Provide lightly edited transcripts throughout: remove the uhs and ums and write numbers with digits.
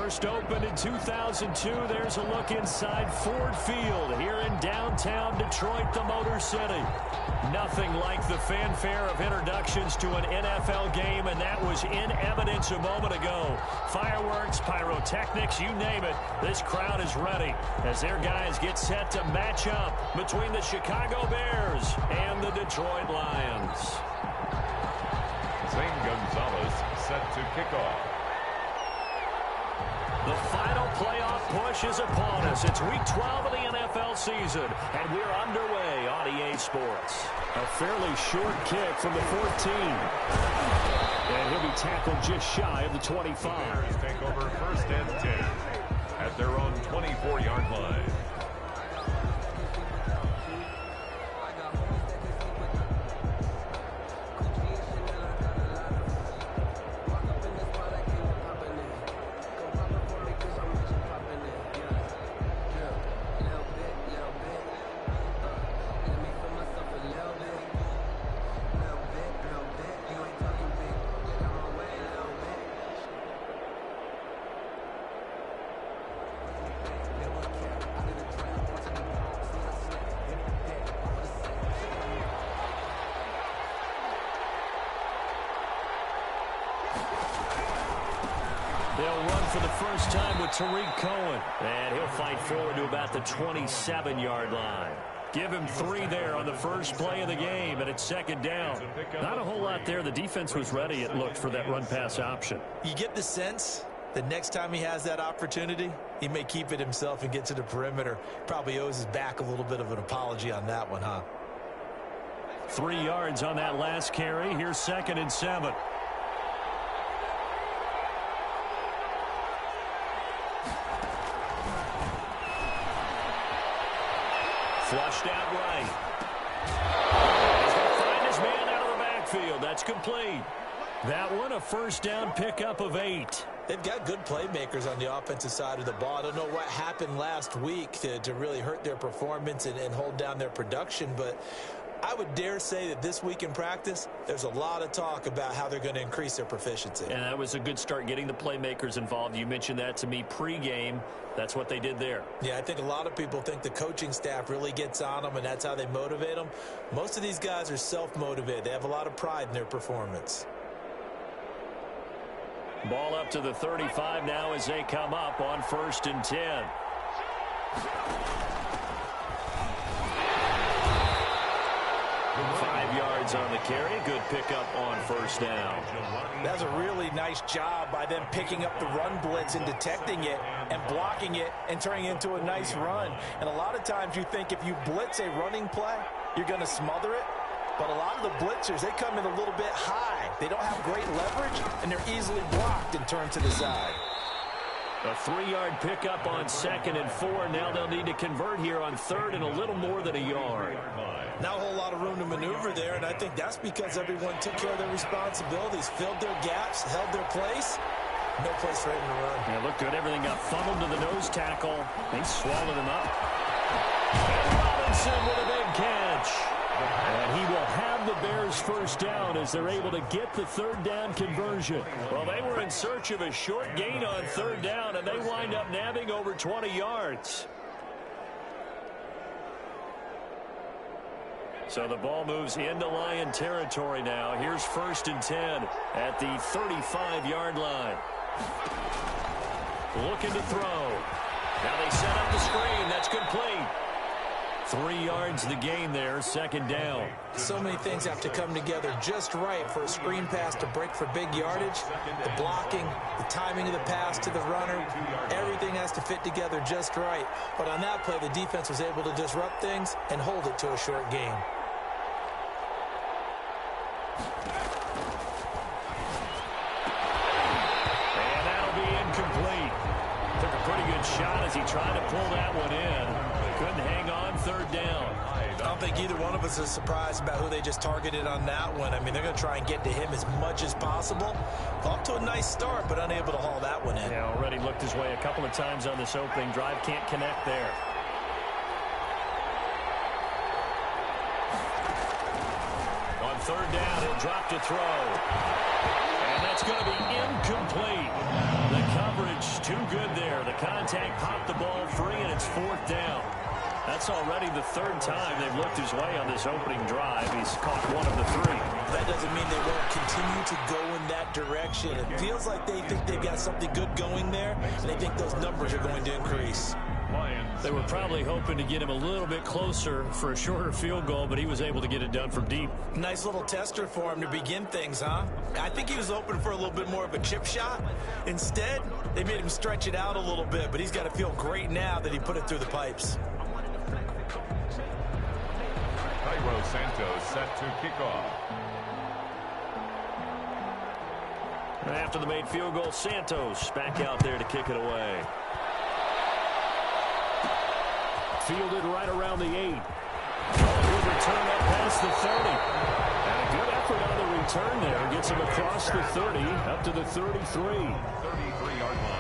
First opened in 2002. There's a look inside Ford Field here in downtown Detroit, the Motor City. Nothing like the fanfare of introductions to an NFL game, and that was in evidence a moment ago. Fireworks, pyrotechnics, you name it. This crowd is ready as their guys get set to match up between the Chicago Bears and the Detroit Lions. Zane Gonzalez set to kick off. The final playoff push is upon us. It's week 12 of the NFL season, and we're underway on EA Sports. A fairly short kick from the 14. And he'll be tackled just shy of the 25. The Bears take over first and 10 at their own 24-yard line. They'll run for the first time with Tariq Cohen. And he'll fight forward to about the 27-yard line. Give him 3 there on the first play of the game, and it's second down. Not a whole lot there. The defense was ready, it looked, for that run-pass option. You get the sense that next time he has that opportunity, he may keep it himself and get to the perimeter. Probably owes his back a little bit of an apology on that one, huh? 3 yards on that last carry. Here's second and 7. Flushed out right. He's going to find his man out of the backfield. That's complete. That one, a first down pickup of 8. They've got good playmakers on the offensive side of the ball. I don't know what happened last week to really hurt their performance and hold down their production, but I would dare say that this week in practice, there's a lot of talk about how they're going to increase their proficiency. And that was a good start, getting the playmakers involved. You mentioned that to me pregame. That's what they did there. Yeah, I think a lot of people think the coaching staff really gets on them, and that's how they motivate them. Most of these guys are self-motivated. They have a lot of pride in their performance. Ball up to the 35 now as they come up on first and 10. 5 yards on the carry. Good pickup on first down. That's a really nice job by them picking up the run blitz and detecting it and blocking it and turning it into a nice run. And a lot of times you think if you blitz a running play, you're going to smother it. But a lot of the blitzers, they come in a little bit high. They don't have great leverage, and they're easily blocked and turned to the side. A 3-yard pickup on second and 4. Now they'll need to convert here on third and a little more than a yard. Not a whole lot of room to maneuver there, and I think that's because everyone took care of their responsibilities, filled their gaps, held their place. No place for him to run. Yeah, looked good. Everything got funneled to the nose tackle. They swallowed him up. And Robinson with a big catch. And he will have the Bears first down as they're able to get the third down conversion. Well, they were in search of a short gain on third down, and they wind up nabbing over 20 yards. So the ball moves into Lion territory now. Here's first and 10 at the 35-yard line. Looking to throw. Now they set up the screen. That's complete. 3 yards the gain there, second down. So many things have to come together just right for a screen pass to break for big yardage. The blocking, the timing of the pass to the runner, everything has to fit together just right. But on that play, the defense was able to disrupt things and hold it to a short gain. And that'll be incomplete. Took a pretty good shot as he tried to pull that one in. Couldn't hang on, third down. I don't think either one of us is surprised about who they just targeted on that one. I mean, they're going to try and get to him as much as possible. Off to a nice start, but unable to haul that one in. Yeah, already looked his way a couple of times on this opening drive. Can't connect there. On third down, he'll drop to throw. And that's It's going to be incomplete. The coverage too good there. The contact popped the ball free, and it's 4th down. That's already the 3rd time they've looked his way on this opening drive. He's caught 1 of the 3. That doesn't mean they won't continue to go in that direction. It feels like they think they've got something good going there, and they think those numbers are going to increase. They were probably hoping to get him a little bit closer for a shorter field goal, but he was able to get it done from deep. Nice little tester for him to begin things, huh? I think he was hoping for a little bit more of a chip shot. Instead, they made him stretch it out a little bit, but he's got to feel great now that he put it through the pipes. Santos set to kick off. After the made field goal, Santos back out there to kick it away. Fielded right around the 8. Good return up past the 30. And a good effort on the return there. Gets him across the 30 up to the 33. 33-yard line.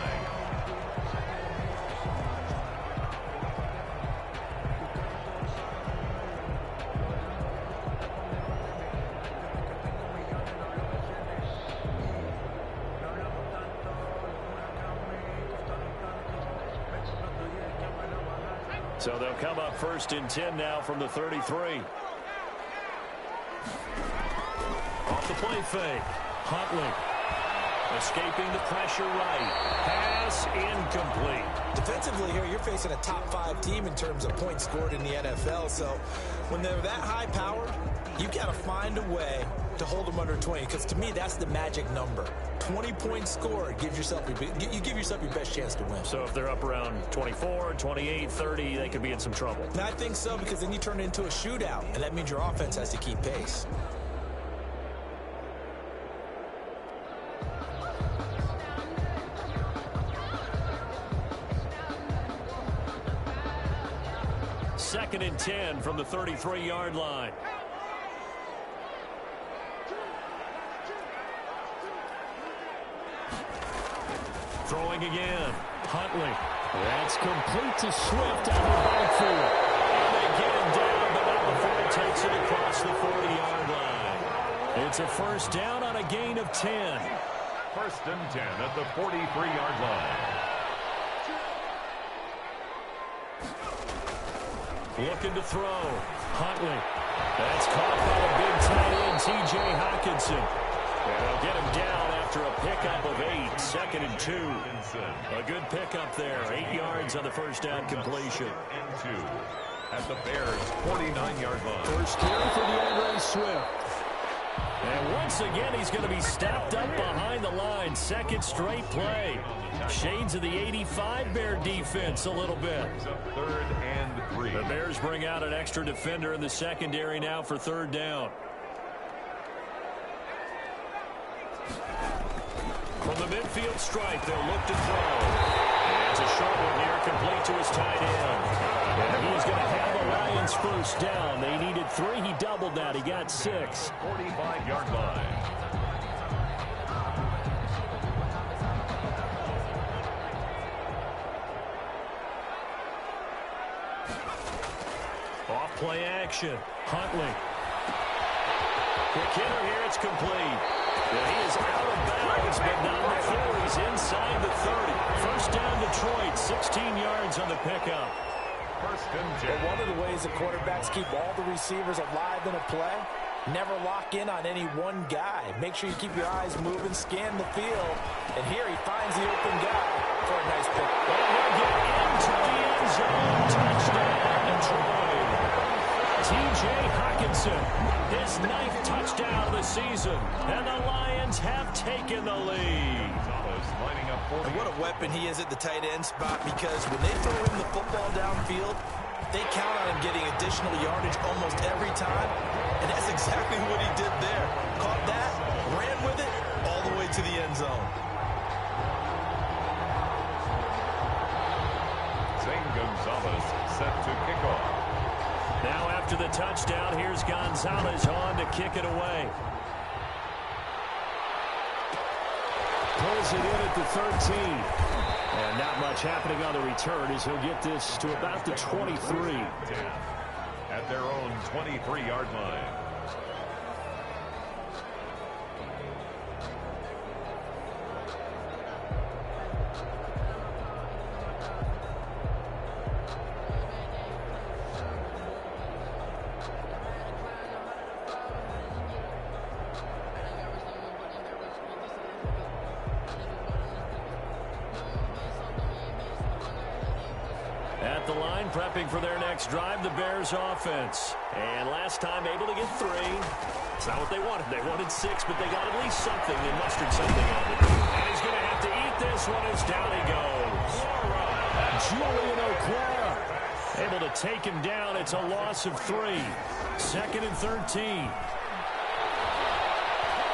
So they'll come up 1st and 10 now from the 33. Off the play fake. Huntley escaping the pressure right. Pass incomplete. Defensively here, you're facing a top 5 team in terms of points scored in the NFL. So when they're that high powered, you've got to find a way to hold them under 20. Because to me, that's the magic number. 20 points scored gives yourself you give yourself your best chance to win. So if they're up around 24, 28, 30, they could be in some trouble. And I think so, because then you turn it into a shootout, and that means your offense has to keep pace. Second and 10 from the 33-yard line. Throwing again. Huntley. That's complete to Swift out of the backfield. And they get him down, but not before he takes it across the 40-yard line. It's a 1st down on a gain of 10. 1st and 10 at the 43-yard line. Looking to throw. Huntley. That's caught by the big tight end, T.J. Hockenson. And they'll get him down after a pickup of 8. 2nd and 2. A good pickup there. 8 yards on the 1st down completion. And 2 at the Bears' 49-yard line. 1st carry for DeAndre Swift. And once again, he's going to be stopped up behind the line. 2nd straight play. Shades of the 85 Bear defense a little bit. 3rd and 3. The Bears bring out an extra defender in the secondary now for 3rd down. From the midfield stripe, they'll look to throw. And it's a short one here, complete to his tight end. And he's going to have the Lions 1st down. They needed 3. He doubled that. He got 6. 45-yard line. Off play action. Huntley. Quick hitter here. It's complete. Well, he is out of bounds, but not before he's inside the 30. 1st down Detroit, 16 yards on the pickup. 1st and 10. But one of the ways the quarterbacks keep all the receivers alive in a play, never lock in on any one guy. Make sure you keep your eyes moving, scan the field, and here he finds the open guy for a nice pick. Well, he'll get into the end zone. Touchdown, Detroit. T.J. Hockenson, his 9th touchdown of the season, and the Lions have taken the lead. And what a weapon he is at the tight end spot, because when they throw him the football downfield, they count on him getting additional yardage almost every time, and that's exactly what he did there. Caught that, ran with it, all the way to the end zone. Zane Gonzalez set to kick off. Now after the touchdown, here's Gonzalez on to kick it away. Pulls it in at the 13. And not much happening on the return as he'll get this to about the 23. At their own 23-yard line. the line, prepping for their next drive, the Bears offense. And last time able to get 3. It's not what they wanted. They wanted 6, but they got at least something. They mustered something out of it. And he's going to have to eat this one as down he goes. Julian Okwara able to take him down. It's a loss of 3. 2nd and 13.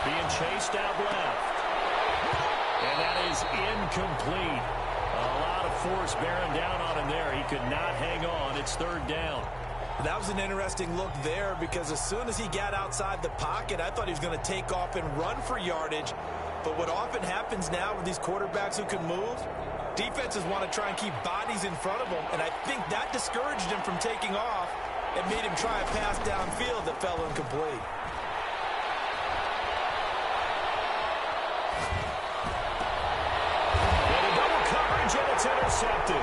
Being chased out left. And that is incomplete. A lot of force bearing down on him there. He could not hang on. It's 3rd down. That was an interesting look there because as soon as he got outside the pocket, I thought he was going to take off and run for yardage. But what often happens now with these quarterbacks who can move, defenses want to try and keep bodies in front of them. And I think that discouraged him from taking off and made him try a pass downfield that fell incomplete. And it's intercepted.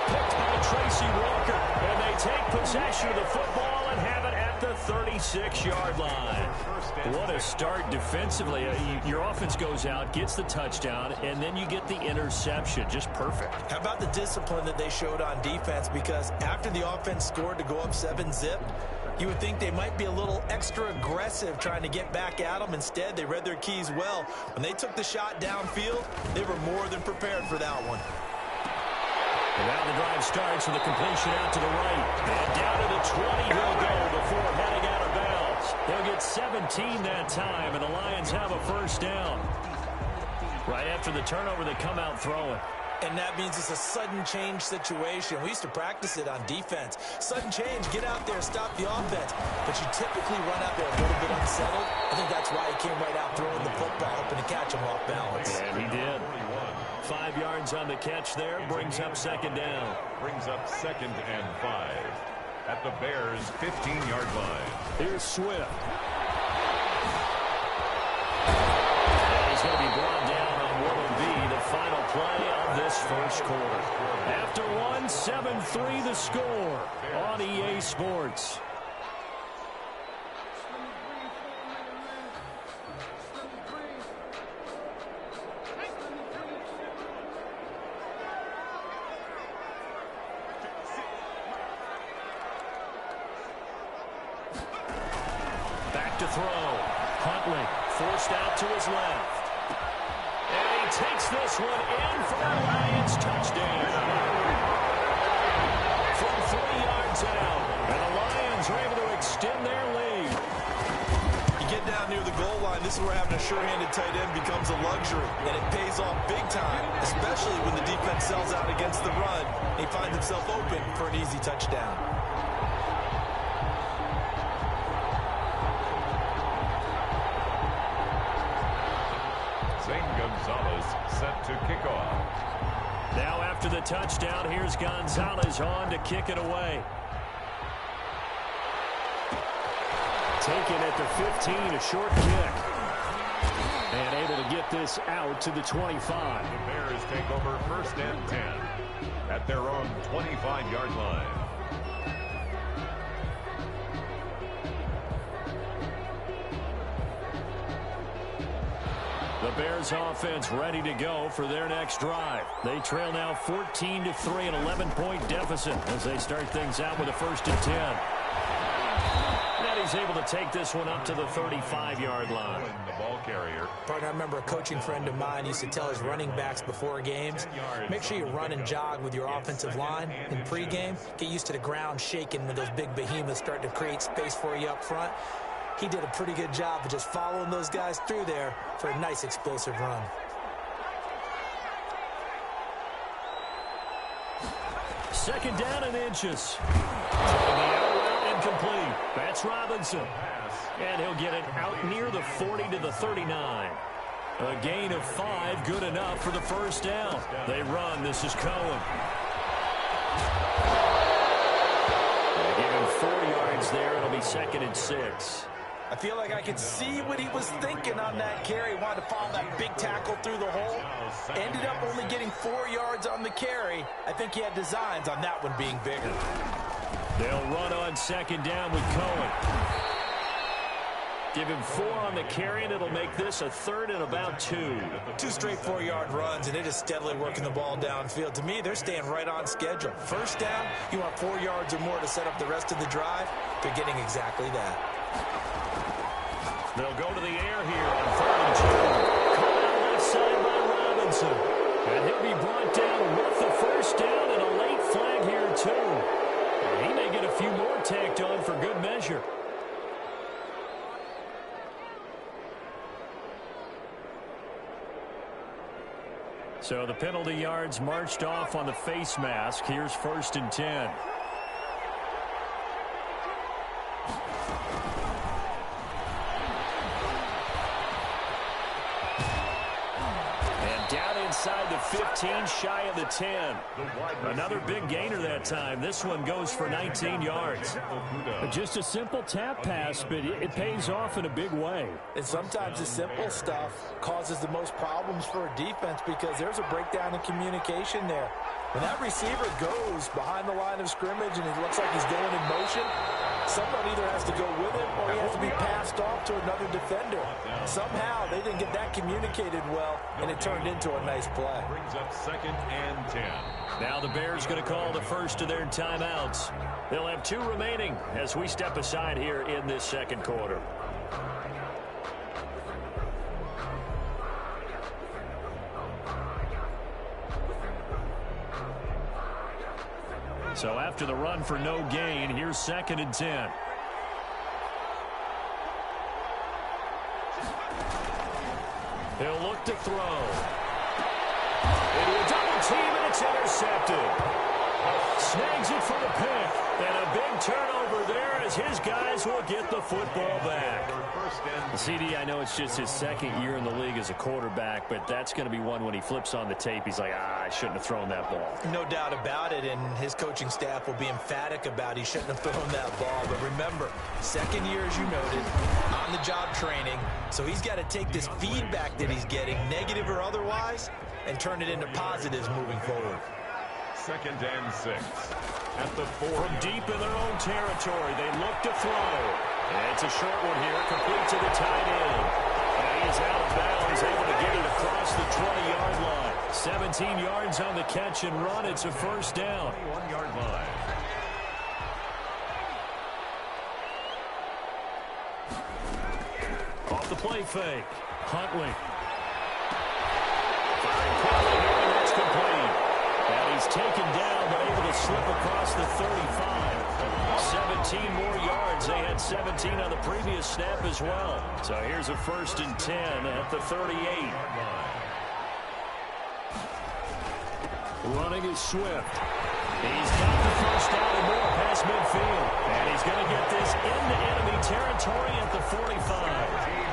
Picked by Tracy Walker. And they take possession of the football and have it at the 36-yard line. What a start defensively. Your offense goes out, gets the touchdown, and then you get the interception. Just perfect. How about the discipline that they showed on defense? Because after the offense scored to go up 7-zip, you would think they might be a little extra aggressive trying to get back at them. Instead, they read their keys well. When they took the shot downfield, they were more than prepared for that one. And now the drive starts with a completion out to the right. And down to the 20 he'll go before heading out of bounds. They'll get 17 that time, and the Lions have a 1st down. Right after the turnover, they come out throwing. And that means it's a sudden change situation. We used to practice it on defense. Sudden change, get out there, stop the offense. But you typically run out there a little bit unsettled. I think that's why he came right out throwing the football, hoping to catch him off balance. And he did. 5 yards on the catch there, brings up 2nd down. Brings up 2nd and 5 at the Bears' 15-yard line. Here's Swift. He's going to be brought down on what will be the final play of this 1st quarter. After 1, 7-3 the score on EA Sports. Back to throw. Huntley forced out to his left. And he takes this one in for a Lions touchdown. From 3 yards out. And the Lions are able to extend their lead. You get down near the goal line, this is where having a sure-handed tight end becomes a luxury. And it pays off big time, especially when the defense sells out against the run. He finds himself open for an easy touchdown. Gonzalez set to kick off. Now after the touchdown, here's Gonzalez on to kick it away. Taken at the 15, a short kick. And able to get this out to the 25. The Bears take over 1st and 10 at their own 25-yard line. The Bears offense ready to go for their next drive. They trail now 14-3, an 11-point deficit as they start things out with a 1st and 10. And he's able to take this one up to the 35-yard line. The ball carrier. Partner, I remember a coaching friend of mine used to tell his running backs before games, make sure you run and jog with your offensive line in pregame. Get used to the ground shaking when those big behemoths start to create space for you up front. He did a pretty good job of just following those guys through there for a nice explosive run. Second down and inches. Taking the out route incomplete. That's Robinson. And he'll get it out near the 40 to the 39. A gain of 5, good enough for the 1st down. They run. This is Cohen. They give him 4 yards there. It'll be 2nd and 6. I feel like I could see what he was thinking on that carry. He wanted to follow that big tackle through the hole. Ended up only getting 4 yards on the carry. I think he had designs on that one being bigger. They'll run on 2nd down with Cohen. Give him 4 on the carry, and it'll make this a 3rd and about 2. 2 straight 4-yard runs, and it is steadily working the ball downfield. To me, they're staying right on schedule. First down, you want 4 yards or more to set up the rest of the drive. They're getting exactly that. They'll go to the air here on 3rd and 2. Caught out left side by Robinson. And he'll be brought down with the first down and a late flag here, too. And he may get a few more tacked on for good measure. So the penalty yards marched off on the face mask. Here's 1st and 10. Inside the 15, shy of the 10. Another big gainer that time. This one goes for 19 yards. Just a simple tap pass, but it pays off in a big way. And sometimes the simple stuff causes the most problems for a defense because there's a breakdown in communication there. When that receiver goes behind the line of scrimmage and it looks like he's going in motion, someone either has to go with him or he has to be passed off to another defender. Somehow they didn't get that communicated well, and it turned into a nice play. Brings up 2nd and 10. Now the Bears going to call the first of their timeouts. They'll have 2 remaining as we step aside here in this 2nd quarter. So after the run for no gain, here's 2nd and 10. He'll look to throw. Into a double team, and it's intercepted. Snags it for the pick. And a big turnover there as his guys will get the football back. CD, I know it's just his 2nd year in the league as a quarterback, but that's going to be one when he flips on the tape. He's like, I shouldn't have thrown that ball. No doubt about it, and his coaching staff will be emphatic about he shouldn't have thrown that ball. But remember, 2nd year, as you noted, on-the-job training, so he's got to take this feedback that he's getting, negative or otherwise, and turn it into positives moving forward. 2nd and 6. At the 4. From deep in their own territory, they look to throw. And it's a short one here, complete to the tight end. And he is out of bounds, able to get it across the 20-yard line. 17 yards on the catch and run. It's a first down. 21-yard line. Off the play fake. Huntley. Firing quickly here, and that's complete. And he's taken down, but able to slip across the 35. 17 more yards. They had 17 on the previous snap as well. So here's a 1st and 10 at the 38. Running is Swift. He's got the first down and more past midfield. And he's going to get this into enemy territory at the 45.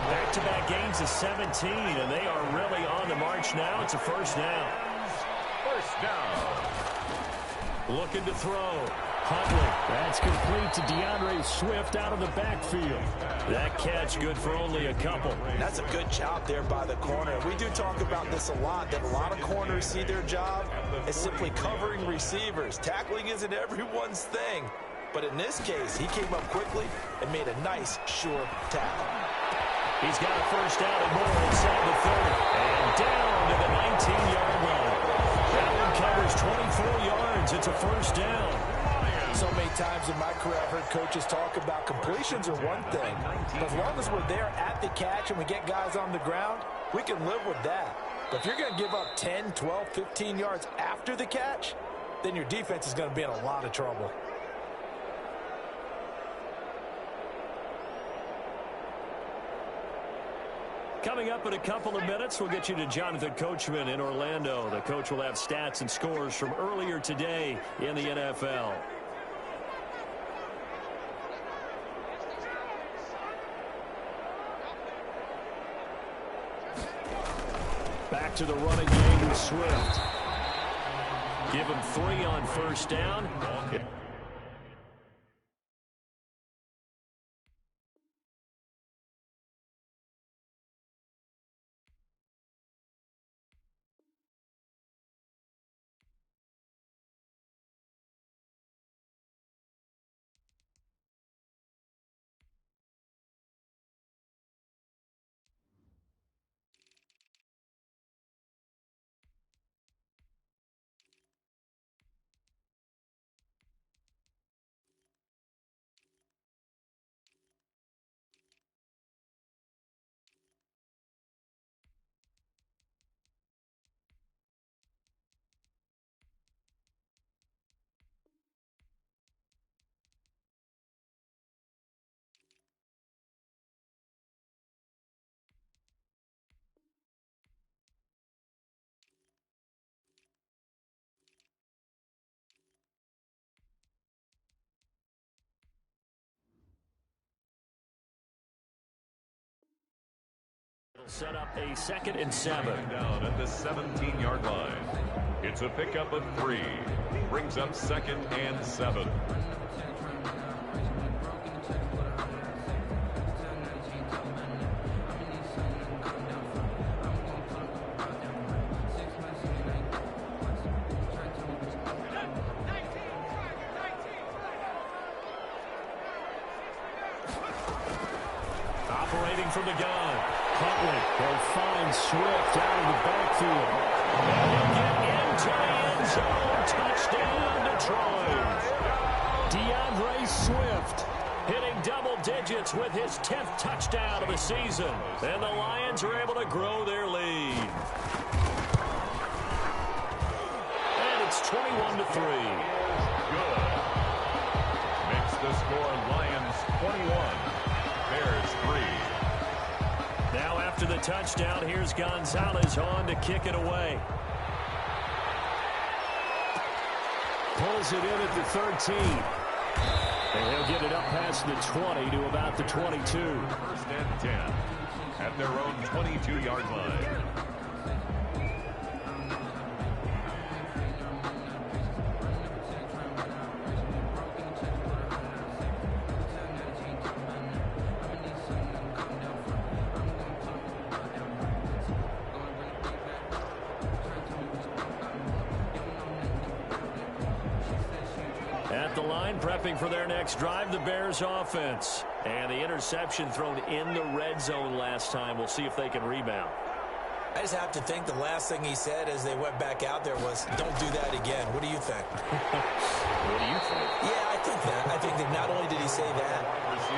Back-to-back gains of 17, and they are really on the march now. It's a first down. First down. Looking to throw. Huntley. That's complete to DeAndre Swift out of the backfield. That catch good for only a couple. That's a good job there by the corner. We do talk about this a lot, that a lot of corners see their job as simply covering receivers. Tackling isn't everyone's thing. But in this case, he came up quickly and made a nice, sure tackle. He's got a first down and more inside the 30. And down to the 19-yard line. That one covers 24 yards. It's a first down. So many times in my career, I've heard coaches talk about completions are one thing. But as long as we're there at the catch and we get guys on the ground, we can live with that. But if you're going to give up 10, 12, 15 yards after the catch, then your defense is going to be in a lot of trouble. Coming up in a couple of minutes, we'll get you to Jonathan Coachman in Orlando. The coach will have stats and scores from earlier today in the NFL. Back to the running game with Swift. Give him 3 on first down. Set up a 2nd and 7. Down at the 17-yard line. It's a pickup of 3. Brings up 2nd and 7. Operating from the gun. Huntley will find Swift out of the backfield. And he'll get into the end zone. Touchdown, Detroit. DeAndre Swift hitting double digits with his 10th touchdown of the season. And the Lions are able to grow their lead. And it's 21-3. Good. Makes the score Lions 21. Bears 3. Now after the touchdown, here's Gonzalez on to kick it away. Pulls it in at the 13. And he'll get it up past the 20 to about the 22. 1st and 10 at their own 22-yard line. At the line, prepping for their next drive, the Bears offense. And the interception thrown in the red zone last time. We'll see if they can rebound. I just have to think the last thing he said as they went back out there was, don't do that again. What do you think? What do you think? Yeah, I think that. I think that not only did he say that,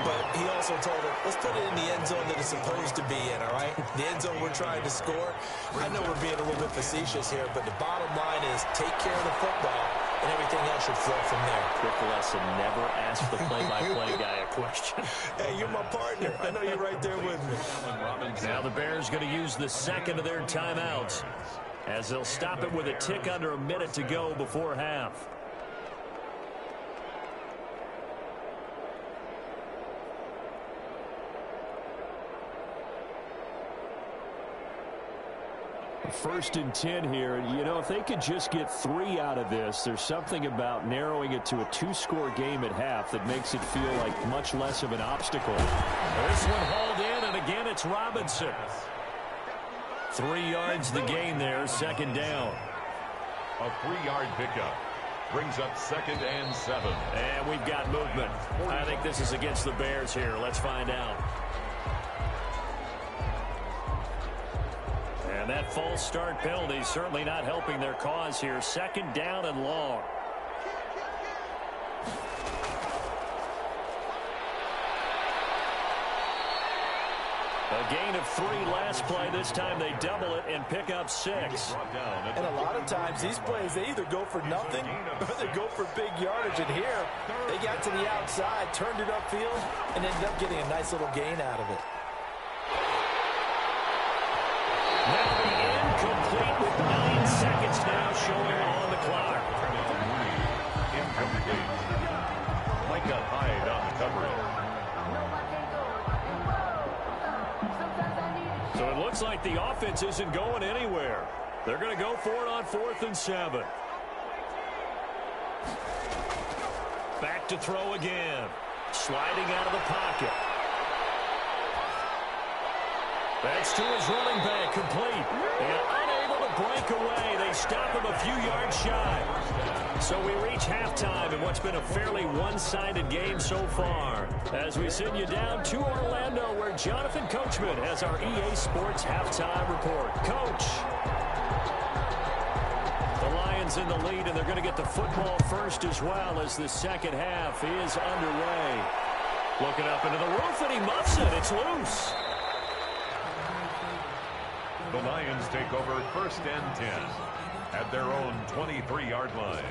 but he also told him, let's put it in the end zone that it's supposed to be in, all right? The end zone we're trying to score. I know we're being a little bit facetious here, but the bottom line is take care of the football, and everything else should flow from there. Quick lesson, never ask the play-by-play guy a question. Hey, you're my partner. I know you're right there with me. Now the Bears going to use the 2nd of their timeouts as they'll stop it with a tick under a minute to go before half. First and 10 here. You know, if they could just get 3 out of this, there's something about narrowing it to a 2-score game at half that makes it feel like much less of an obstacle. This one hauled in, and again it's Robinson. 3 yards the gain there, 2nd down. A 3-yard pickup. Brings up 2nd and 7. And we've got movement. I think this is against the Bears here. Let's find out. And that false start penalty certainly not helping their cause here. 2nd down and long. A gain of 3 last play. This time they double it and pick up 6. And a lot of times these plays, they either go for nothing or they go for big yardage. And here, they got to the outside, turned it upfield, and ended up getting a nice little gain out of it. Now the incomplete with 9 seconds now showing on the clock. Incomplete. Micah Hyde on the coverage. So it looks like the offense isn't going anywhere. They're going to go for it on 4th and 7. Back to throw again. Sliding out of the pocket. That's to his running back, complete. And unable to break away. They stop him a few yards shy. So we reach halftime in what's been a fairly one-sided game so far. As we send you down to Orlando, where Jonathan Coachman has our EA Sports halftime report. Coach. The Lions in the lead, and they're going to get the football first as well as the 2nd half is underway. Looking up into the roof, and he muffs it. It's loose. The Lions take over 1st and 10 at their own 23-yard line.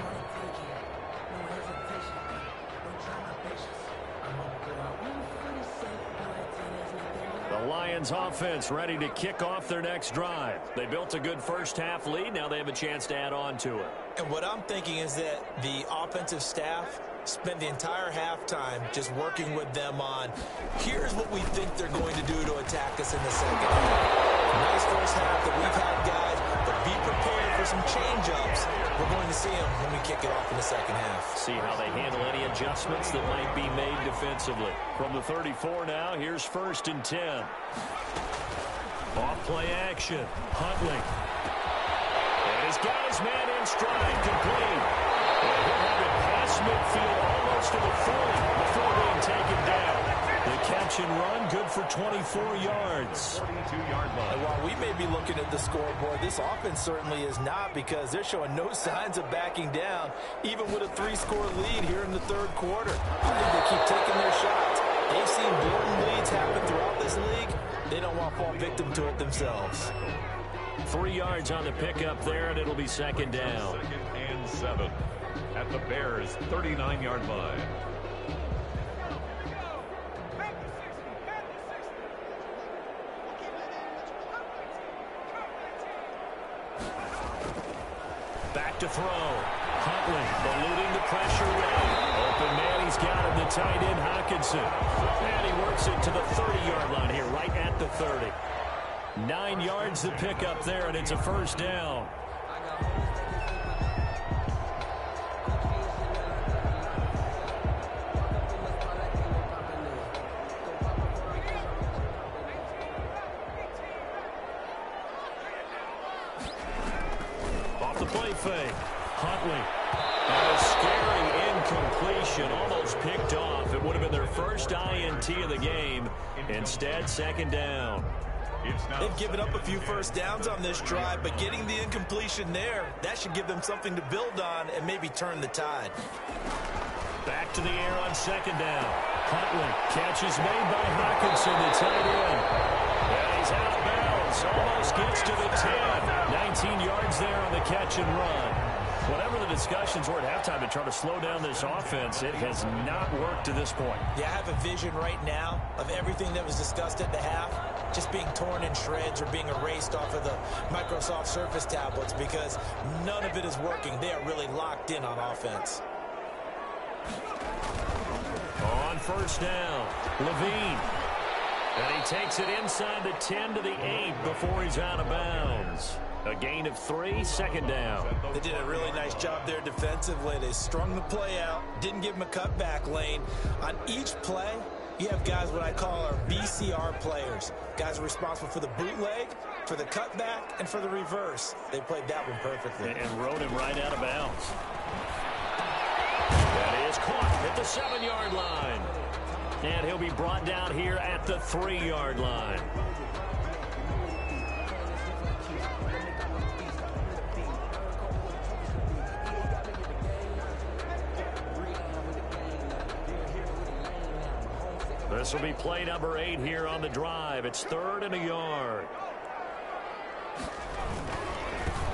The Lions offense ready to kick off their next drive. They built a good first half lead. Now they have a chance to add on to it. And what I'm thinking is that the offensive staff spent the entire halftime just working with them on, here's what we think they're going to do to attack us in the second half. Nice first half that we've had, guys, but be prepared for some change-ups. We're going to see them when we kick it off in the second half. See how they handle any adjustments that might be made defensively. From the 34 now, here's 1st and 10. Off play action. Huntley. And he's got his man in stride, complete. And he'll have it past midfield almost to the 40 before being taken down. The catch and run, good for 24 yards. 42-yard line. And while we may be looking at the scoreboard, this offense certainly is not, because they're showing no signs of backing down, even with a 3-score lead here in the third quarter. I think they keep taking their shots. They've seen blown leads happen throughout this league. They don't want to fall victim to it themselves. 3 yards on the pickup there, and it'll be 2nd down. 2nd and 7 at the Bears' 39-yard line. Back to throw. Huntley eluding the pressure rate. Open man, he's got him, the tight end Hockenson. And he works it to the 30-yard line here, right at the 30. 9 yards to pick up there, and it's a 1st down. Off the play fake. Huntley. And a scary incompletion, almost picked off. It would have been their first INT of the game. Instead, 2nd down. They've given up a few first downs on this drive, but getting the incompletion there, that should give them something to build on and maybe turn the tide. Back to the air on 2nd down. Huntley, catch is made by Hockenson, the tight end. And he's out of bounds, almost gets to the 10. 19 yards there on the catch and run. Whatever the discussions were at halftime to try to slow down this offense, it has not worked to this point. Yeah, I have a vision right now of everything that was discussed at the half just being torn in shreds or being erased off of the Microsoft Surface tablets, because none of it is working. They are really locked in on offense. On 1st down, Levine. And he takes it inside the 10 to the 8 before he's out of bounds. A gain of 3, 2nd down. They did a really nice job there defensively. They strung the play out, didn't give him a cutback lane. On each play, you have guys what I call our BCR players. Guys are responsible for the bootleg, for the cutback, and for the reverse. They played that one perfectly. And rode him right out of bounds. That is caught at the 7-yard line. And he'll be brought down here at the 3-yard line. This will be play number 8 here on the drive. It's 3rd and a yard.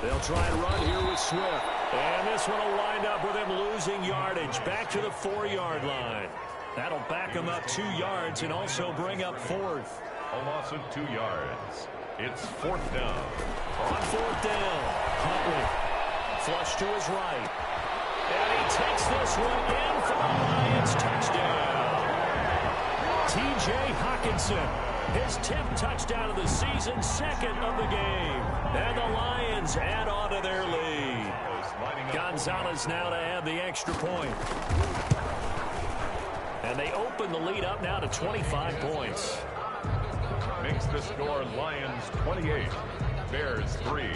They'll try and run here with Swift. And this one will wind up with him losing yardage. Back to the 4-yard line. That'll back him up 2 yards and also bring up 4th. A loss of 2 yards. It's 4th down. On 4th down, Huntley. Flush to his right. And he takes this one in for the Lions touchdown. T.J. Hockenson, his 10th touchdown of the season, 2nd of the game. And the Lions add on to their lead. Gonzalez now to add the extra point. And they open the lead up now to 25 points. Makes the score Lions 28, Bears 3.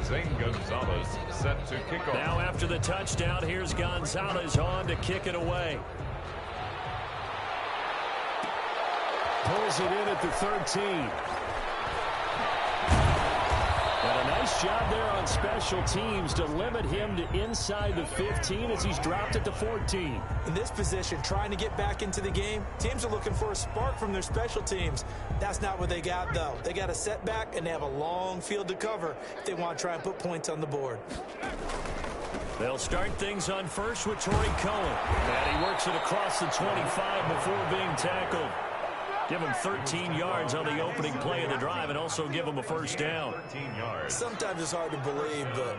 Zane Gonzalez set to kick off. Now after the touchdown, here's Gonzalez on to kick it away. Pulls it in at the 13. And a nice job there on special teams to limit him to inside the 15 as he's dropped at the 14. In this position, trying to get back into the game, teams are looking for a spark from their special teams. That's not what they got, though. They got a setback, and they have a long field to cover if they want to try and put points on the board. They'll start things on first with Torrey Cohen. And he works it across the 25 before being tackled. Give them 13 yards on the opening play of the drive and also give them a first down. Sometimes it's hard to believe, but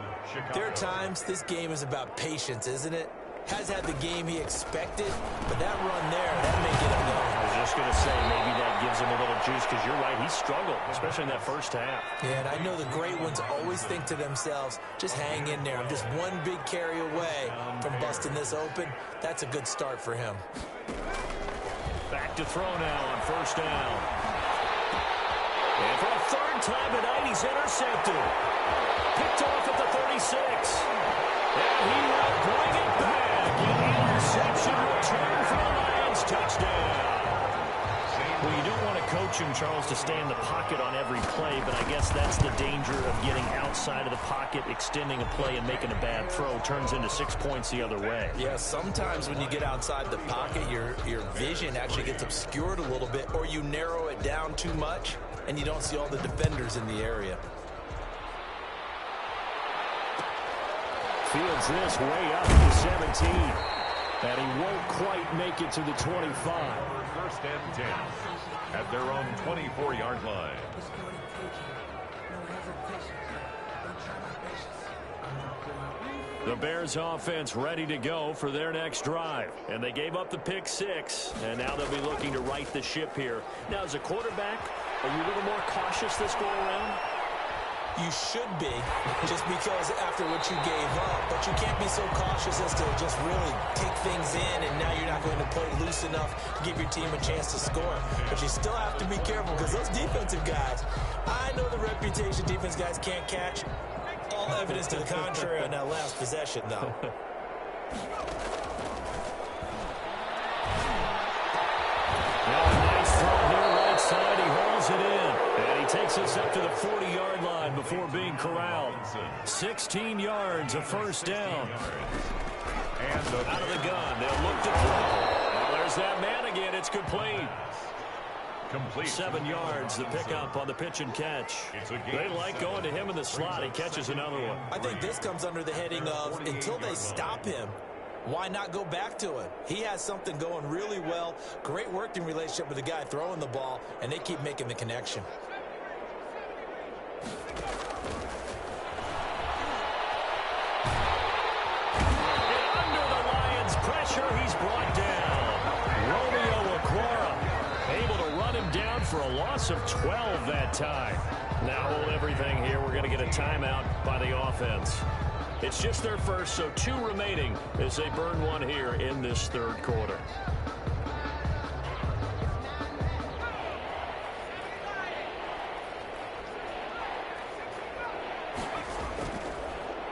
there are times this game is about patience, isn't it? Has had the game he expected, but that run there, that may get him going. I was just going to say, maybe that gives him a little juice, because you're right, he struggled, especially in that first half. Yeah, and I know the great ones always think to themselves, just hang in there. I'm just one big carry away from busting this open. That's a good start for him. Back to throw now on first down. And for a third time tonight, he's intercepted. Picked off at the 36. And he will bring it back. An interception return for the Lions. Touchdown. Well, you don't want to coach him, Charles, to stay in the pocket on every play, but I guess that's the danger of getting outside of the pocket, extending a play, and making a bad throw. Turns into 6 points the other way. Yeah, sometimes when you get outside the pocket, your vision actually gets obscured a little bit, or you narrow it down too much, and you don't see all the defenders in the area. Fields this way up to 17. And he won't quite make it to the 25. First and 10 at their own 24-yard line. The Bears offense ready to go for their next drive. And they gave up the pick 6. And now they'll be looking to right the ship here. Now, as a quarterback, are you a little more cautious this go around? You should be, just because after what you gave up, but you can't be so cautious as to just really take things in, and now you're not going to play loose enough to give your team a chance to score. But you still have to be careful, because those defensive guys, I know the reputation defense guys can't catch. All evidence to the contrary on that last possession, though. Now a nice throw here right side. He hauls it in. And he takes us up to the 40-yard line before being corralled. 16 yards, a first down. And out of the gun. They'll look to throw. Now there's that man again. It's complete. 7 yards, the pickup on the pitch and catch. They like going to him in the slot. He catches another one. I think this comes under the heading of, until they stop him, why not go back to him? He has something going really well. Great working relationship with the guy throwing the ball, and they keep making the connection. And under the Lions' pressure, he's brought down. Romeo Okwara able to run him down for a loss of 12 that time. Now hold everything here. We're going to get a timeout by the offense. It's just their first, so 2 remaining as they burn one here in this third quarter.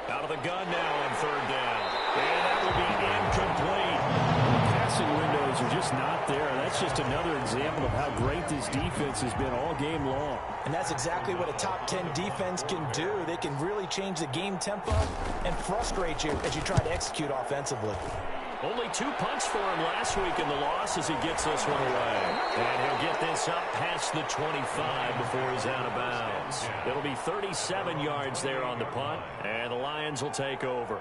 Out of the gun now on third down. And that will be incomplete. Passing windows are just not there. That's just another example of how great this defense has been all game long. And that's exactly what a top 10 defense can do. They can really change the game tempo and frustrate you as you try to execute offensively. Only 2 punts for him last week in the loss as he gets this one away. And he'll get this up past the 25 before he's out of bounds. It'll be 37 yards there on the punt, and the Lions will take over.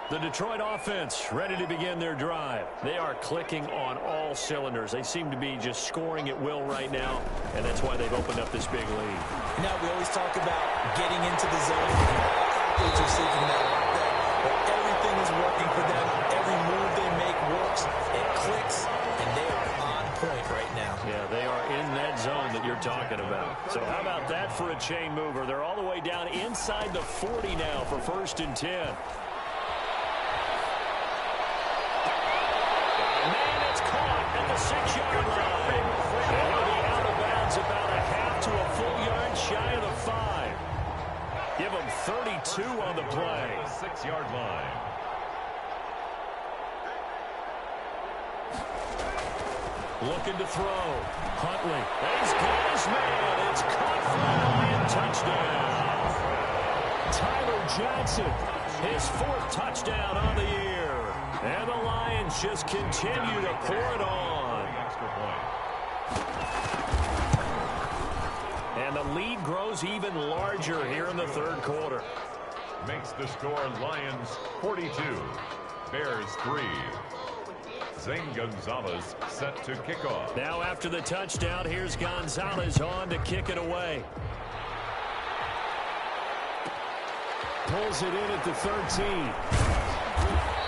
The Detroit offense ready to begin their drive. They are clicking on all cylinders. They seem to be just scoring at will right now, and that's why they've opened up this big lead. Now, we always talk about getting into the zone. Athletes are seeking that like that. But everything is working for them. Every move they make works. It clicks, and they are on point right now. Yeah, they are in that zone that you're talking about. So how about that for a chain mover? They're all the way down inside the 40 now for 1st and 10. At the 6-yard line. And he'll be out of bounds about a half to a full yard shy of the 5. Give him 32 on the play. 6-yard line. Looking to throw. Huntley. He's got his man. It's caught for a Lion touchdown. Tyler Johnson, his 4th touchdown on the year. And the Lions just continue to pour it on. And the lead grows even larger here in the third quarter. Makes the score Lions 42, Bears 3. Zane Gonzalez set to kick off. Now after the touchdown, here's Gonzalez on to kick it away. Pulls it in at the 13.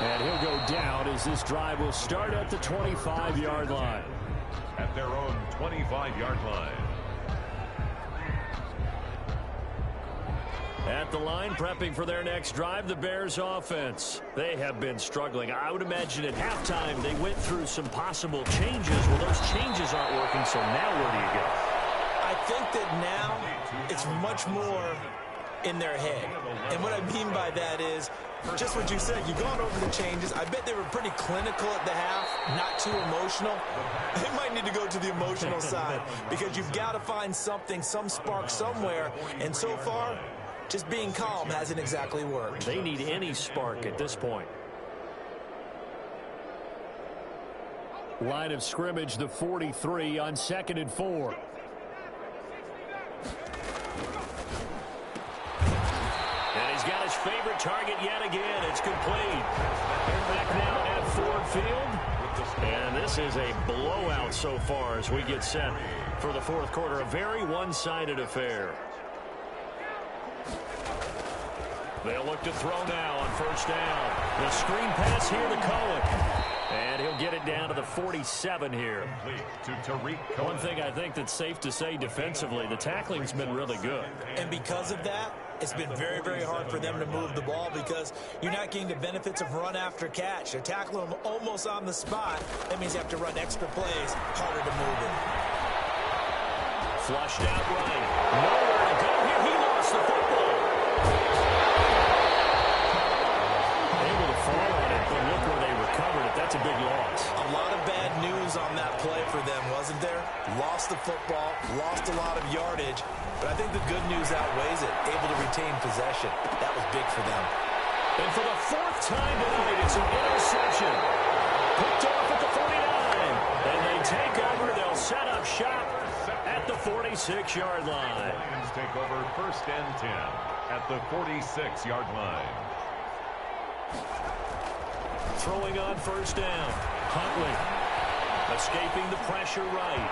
And he'll go down as this drive will start at the 25-yard line. At their own 25-yard line. At the line, prepping for their next drive, the Bears offense. They have been struggling. I would imagine at halftime they went through some possible changes. Well, those changes aren't working, so now where do you go? I think that now it's much more in their head. And what I mean by that is just what you said. You've gone over the changes. I bet they were pretty clinical at the half, not too emotional. They might need to go to the emotional side because you've got to find something, some spark somewhere. And so far, just being calm hasn't exactly worked. They need any spark at this point. Line of scrimmage, the 43 on 2nd and 4. And he's got his favorite target yet again. It's complete. Back now at Ford Field. And this is a blowout so far as we get set for the fourth quarter. A very one-sided affair. They'll look to throw now on first down. The screen pass here to Cohen. And he'll get it down to the 47 here. One thing I think that's safe to say defensively, the tackling's been really good. And because of that, it's been very, very hard for them to move the ball because you're not getting the benefits of run after catch. They're tackling them almost on the spot. That means you have to run extra plays, harder to move it. Flushed out right. Nowhere to go here. He lost the football. Able to fall on it, but look where they recovered it. That's a big loss. A lot of bad news on that play for them, wasn't there? Lost the football, lost a lot of yardage, but I think the good news outweighs it. Able to retain possession. That was big for them. And for the fourth time tonight, it's an interception. Picked off at the 49. And they take over. They'll set up shop at the 46-yard line. Lions take over 1st and 10 at the 46-yard line. Throwing on first down. Huntley escaping the pressure right.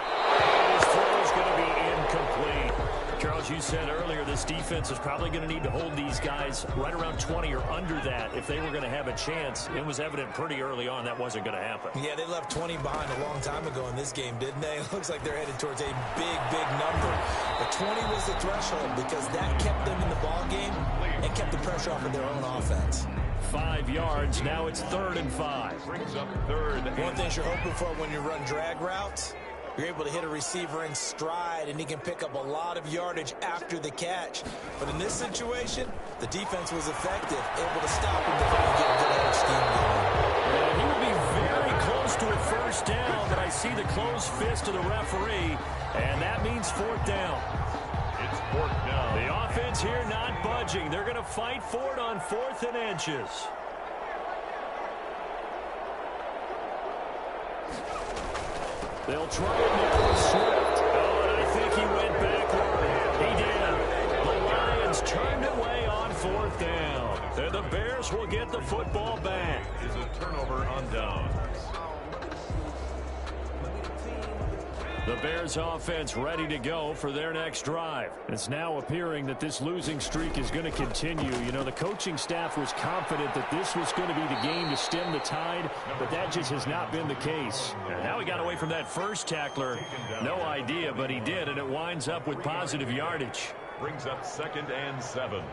His throw is going to be incomplete. Charles, you said earlier this defense is probably going to need to hold these guys right around 20 or under that if they were going to have a chance. It was evident pretty early on that wasn't going to happen. Yeah, they left 20 behind a long time ago in this game, didn't they? It looks like they're headed towards a big, big number. But 20 was the threshold because that kept them in the ball game and kept the pressure off of their own offense. 5 yards. Now it's 3rd and 5. Brings up 3rd. One thing you're hoping for when you run drag routes, you're able to hit a receiver in stride, and he can pick up a lot of yardage after the catch. But in this situation, the defense was effective, able to stop him before he get a good head scheme going. And he will be very close to a first down, but I see the closed fist of the referee, and that means 4th down. It's 4th down. The offense here not budging. They're going to fight for it on 4th and inches. They'll try it now with Swift. Oh, and I think he went backward. He did. The Lions turned away on 4th down. And the Bears will get the football back. Is a turnover on downs. The Bears offense ready to go for their next drive. It's now appearing that this losing streak is going to continue. You know, the coaching staff was confident that this was going to be the game to stem the tide, but that just has not been the case. And now he got away from that first tackler. No idea, but he did, and it winds up with positive yardage. Brings up 2nd and 7.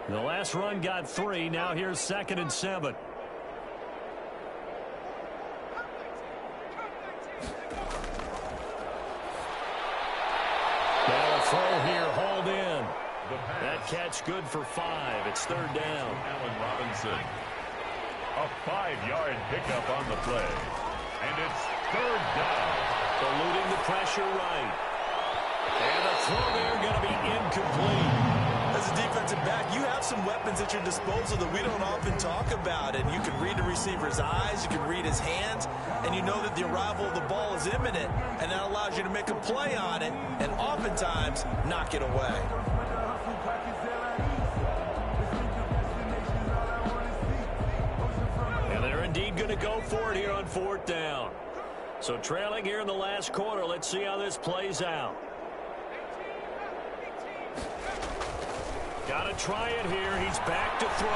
The last run got 3. Now here's 2nd and 7. Now a throw here, hauled in. That catch good for 5. It's 3rd down. Allen Robinson. A 5-yard pickup on the play. And it's 3rd down. Eluding the pressure right. And the throw there going to be incomplete. This a defensive back, you have some weapons at your disposal that we don't often talk about. And you can read the receiver's eyes, you can read his hands, and you know that the arrival of the ball is imminent, and that allows you to make a play on it and oftentimes knock it away. And they're indeed going to go for it here on 4th down. So trailing here in the last quarter, let's see how this plays out. Got to try it here. He's back to throw.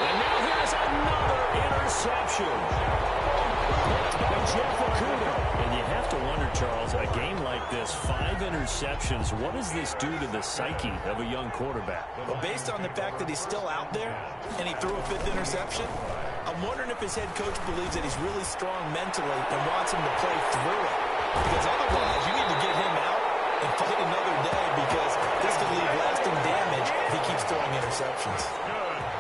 And now here's another interception. By Jeff Okudah. And you have to wonder, Charles, a game like this, 5 interceptions, what does this do to the psyche of a young quarterback? Well, based on the fact that he's still out there and he threw a 5th interception, I'm wondering if his head coach believes that he's really strong mentally and wants him to play through it. Because otherwise, you need to get him out and fight another day, because this could leave lasting damage if he keeps throwing interceptions.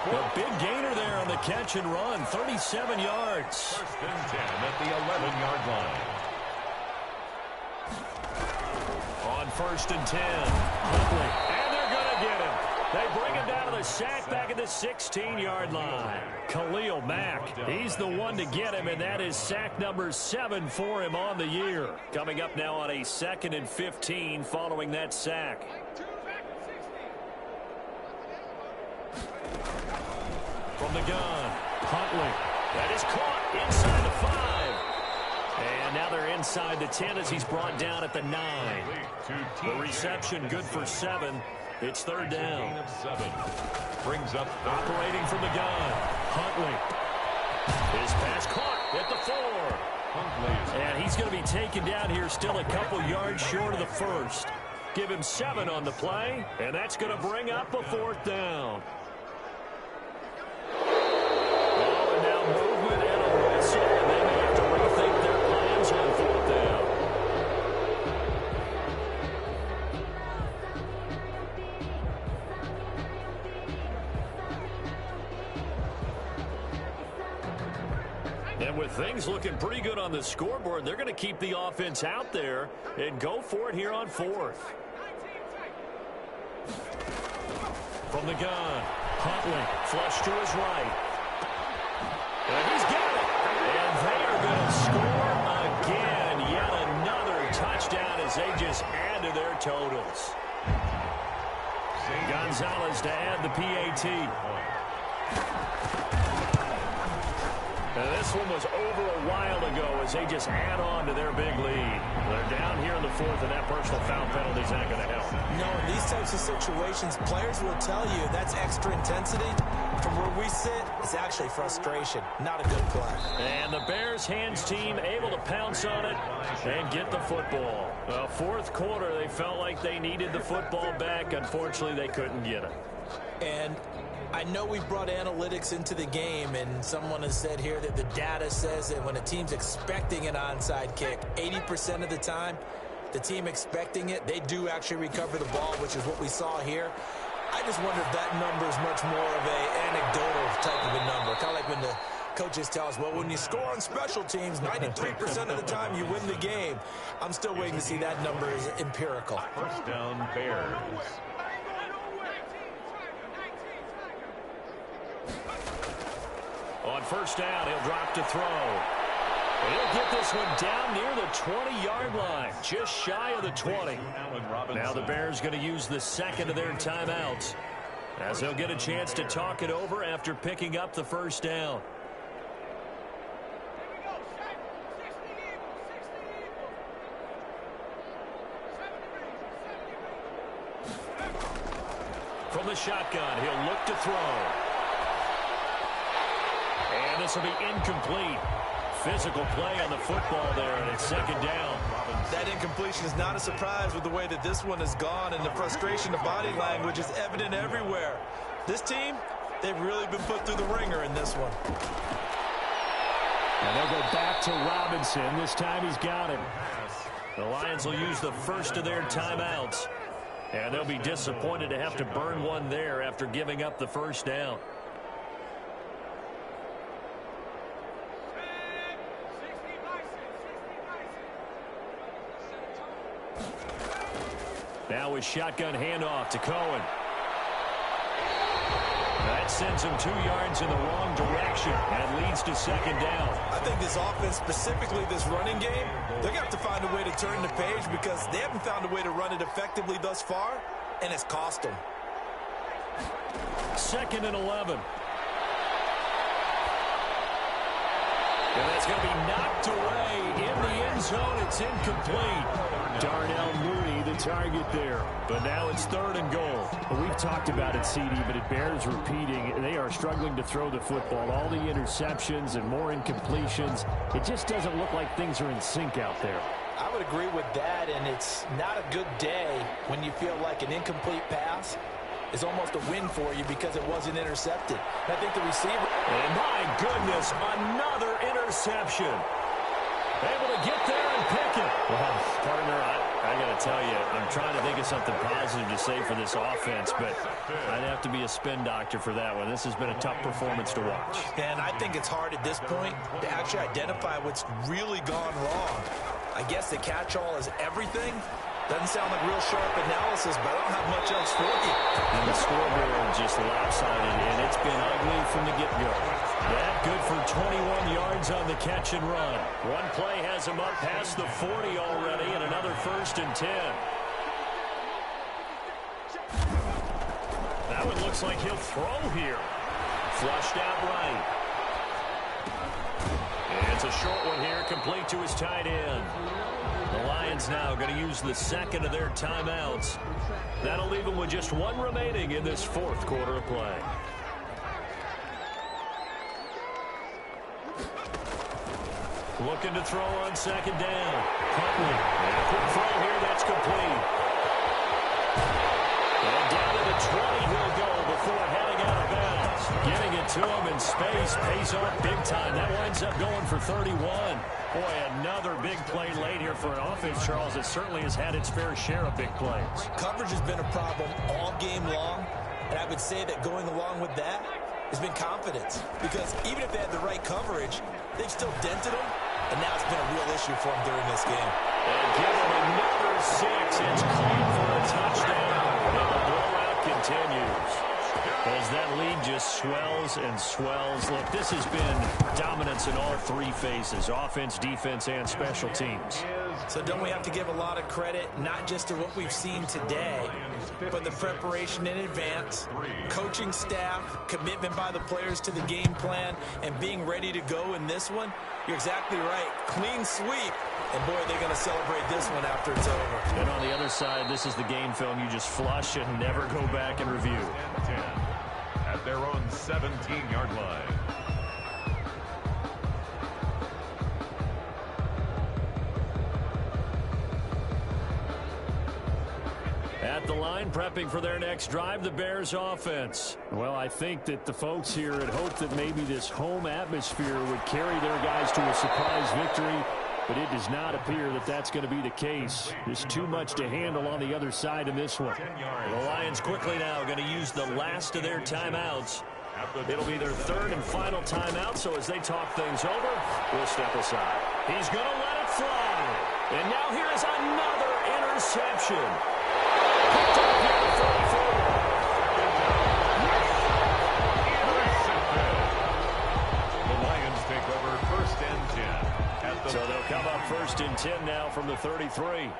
A big gainer there on the catch and run, 37 yards. 1st and 10 at the 11-yard line. On 1st and 10, Huntley, and they're going to get him. They bring him down to the sack back at the 16-yard line. Khalil Mack, he's the one to get him, and that is sack number 7 for him on the year. Coming up now on a 2nd and 15 following that sack. From the gun, Huntley. That is caught inside the 5. And now they're inside the 10 as he's brought down at the 9. The reception good for 7. It's 3rd down. Brings up operating from the gun. Huntley. His pass caught at the 4. And he's going to be taken down here still a couple yards short of the 1st. Give him 7 on the play, and that's going to bring up a 4th down. Oh, and now movement and a whistle, and they may have to rethink their plans on 4th down. And with things looking pretty good on the scoreboard, they're going to keep the offense out there and go for it here on 4th. From the gun, Huntley, flush to his right. And he's got it. And they are going to score again. Yet another touchdown as they just add to their totals. Gonzalez to add the PAT. And this one was over a while ago as they just add on to their big lead. They're down here in the 4th, and that personal foul penalty is not going to help. No, in these types of situations, players will tell you that's extra intensity. From where we sit, it's actually frustration, not a good play. And the Bears hands team able to pounce on it and get the football. Well, 4th quarter, they felt like they needed the football back. Unfortunately, they couldn't get it. And I know we brought analytics into the game, and someone has said here that the data says that when a team's expecting an onside kick, 80% of the time, the team expecting it, they do actually recover the ball, which is what we saw here. I just wonder if that number is much more of an anecdotal type of a number. Kind of like when the coaches tell us, well, when you score on special teams, 93% of the time you win the game. I'm still waiting to see that number is empirical. 1st down, Bears. On 1st down, he'll drop to throw. He'll get this one down near the 20-yard line, just shy of the 20. Now the Bears going to use the 2nd of their timeouts as they'll get a chance to talk it over after picking up the 1st down. From the shotgun, he'll look to throw. And this will be incomplete. Physical play on the football there, and it's 2nd down. That incompletion is not a surprise with the way that this one has gone, and the frustration of body language is evident everywhere. This team, they've really been put through the ringer in this one. And they'll go back to Robinson. This time he's got him. The Lions will use the 1st of their timeouts, and they'll be disappointed to have to burn one there after giving up the 1st down. Now a shotgun handoff to Cohen. That sends him 2 yards in the wrong direction and leads to second down. I think this offense, specifically this running game, they're going to have to find a way to turn the page because they haven't found a way to run it effectively thus far, and it's cost them. 2nd and 11. And that's going to be knocked away in the end zone. It's incomplete. Darnell Mooney, the target there. But now it's 3rd and goal. Well, we've talked about it, CD, but it bears repeating. They are struggling to throw the football. All the interceptions and more incompletions. It just doesn't look like things are in sync out there. I would agree with that, and it's not a good day when you feel like an incomplete pass is almost a win for you because it wasn't intercepted. And I think the receiver... And my goodness, another interception. Able to get there and pick it. Well, partner, I got to tell you, I'm trying to think of something positive to say for this offense, but I'd have to be a spin doctor for that one. This has been a tough performance to watch. And I think it's hard at this point to actually identify what's really gone wrong. I guess the catch-all is everything. Doesn't sound like real sharp analysis, but I don't have much else for you. And the scoreboard just lopsided, and it's been ugly from the get-go. That good for 21 yards on the catch and run. One play has him up past the 40 already, and another 1st and 10. That one looks like he'll throw here. Flushed out right. And it's a short one here, complete to his tight end. The Lions now going to use the 2nd of their timeouts. That'll leave them with just 1 remaining in this 4th quarter of play. Looking to throw on 2nd down. Huntley. And a quick throw here that's complete. And down to the 20 he'll go before heading out of bounds. Getting it to him in space pays off big time. That winds up going for 31. Boy, another big play late here for an offense, Charles, that certainly has had its fair share of big plays. Coverage has been a problem all game long, and I would say that going along with that has been confidence. Because even if they had the right coverage, they've still dented them, and now it's been a real issue for them during this game. And give them another 6. It's caught for a touchdown, and the blowout continues. As that lead just swells and swells. Look, this has been dominance in all 3 phases, offense, defense, and special teams. So don't we have to give a lot of credit, not just to what we've seen today, but the preparation in advance, coaching staff, commitment by the players to the game plan, and being ready to go in this one? You're exactly right. Clean sweep. And, boy, they're going to celebrate this one after it's over. And on the other side, this is the game film you just flush and never go back and review. At their own 17-yard line. At the line, prepping for their next drive, the Bears offense. Well, I think that the folks here had hoped that maybe this home atmosphere would carry their guys to a surprise victory, but it does not appear that that's going to be the case. There's too much to handle on the other side in this one. The Lions quickly now going to use the last of their timeouts. It'll be their 3rd and final timeout, so as they talk things over, we'll step aside. He's going to let it fly. And now here is another interception. Picked up here at 34. The Lions take over 1st and 10. So they'll come up 1st and 10 now from the 33.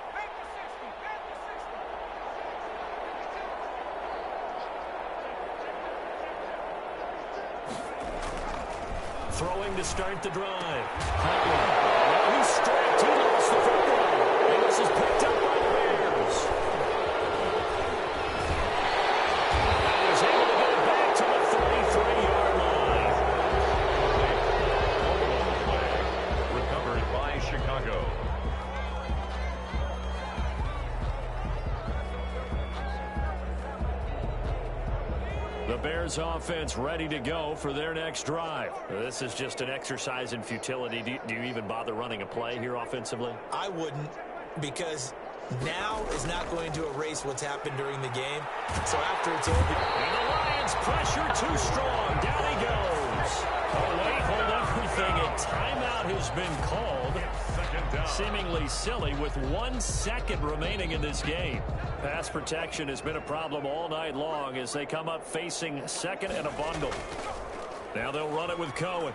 Throwing to start the drive. Huntley. He's stripped. He lost the football. And this is picked up by the Bears. And he's able to get it back to the 33-yard line. Recovered by Chicago. The Bears offense ready to go for their next drive. This is just an exercise in futility. Do you even bother running a play here offensively? I wouldn't, because now is not going to erase what's happened during the game. So after it's over. And the Lions pressure too strong. Down he goes. Oh, wait, hold everything at timeout has been called. Seemingly silly with 1 second remaining in this game. Pass protection has been a problem all night long as they come up facing second and a bundle. Now they'll run it with Cohen.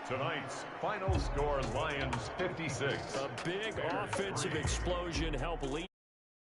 Tonight's final score, Lions 56. A big offensive explosion helped lead.